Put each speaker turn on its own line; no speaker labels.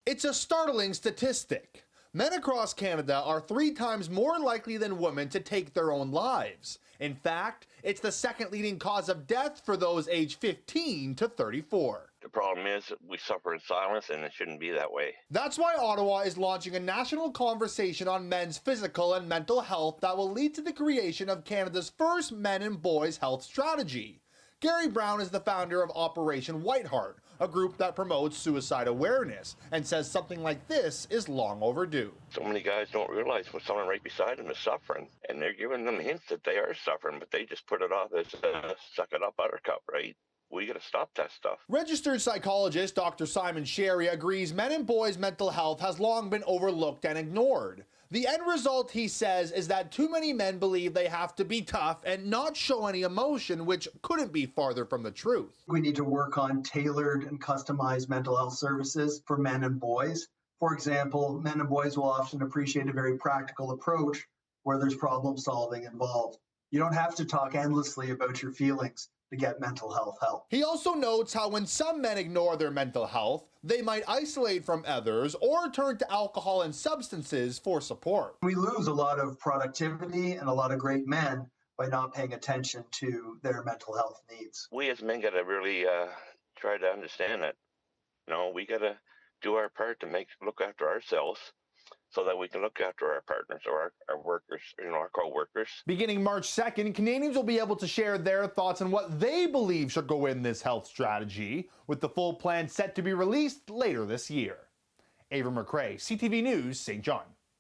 It's a startling statistic. Men across Canada are 3 times more likely than women to take their own lives. In fact, it's the second leading cause of death for those aged 15 to 34.
The problem is we suffer in silence, and it shouldn't be that way.
That's why Ottawa is launching a national conversation on men's physical and mental health that will lead to the creation of Canada's first men and boys health strategy. Gary Brown is the founder of Operation Whiteheart, a group that promotes suicide awareness, and says something like this is long overdue.
So many guys don't realize when someone right beside them is suffering, and they're giving them hints that they are suffering, but they just put it off as suck it up buttercup, right? We got to stop that stuff.
Registered psychologist Dr. Simon Sherry agrees men and boys' mental health has long been overlooked and ignored. The end result, he says, is that too many men believe they have to be tough and not show any emotion, which couldn't be farther from the truth.
We need to work on tailored and customized mental health services for men and boys. For example, men and boys will often appreciate a very practical approach where there's problem solving involved. You don't have to talk endlessly about your feelings to get mental health help.
He also notes how when some men ignore their mental health, they might isolate from others or turn to alcohol and substances for support.
We lose a lot of productivity and a lot of great men by not paying attention to their mental health needs.
We as men got to really try to understand that. We got to do our part to look after ourselves, so that we can look after our partners or our workers, our co-workers.
Beginning March 2nd, Canadians will be able to share their thoughts on what they believe should go in this health strategy, with the full plan set to be released later this year. Ava McCrae, CTV News, St. John.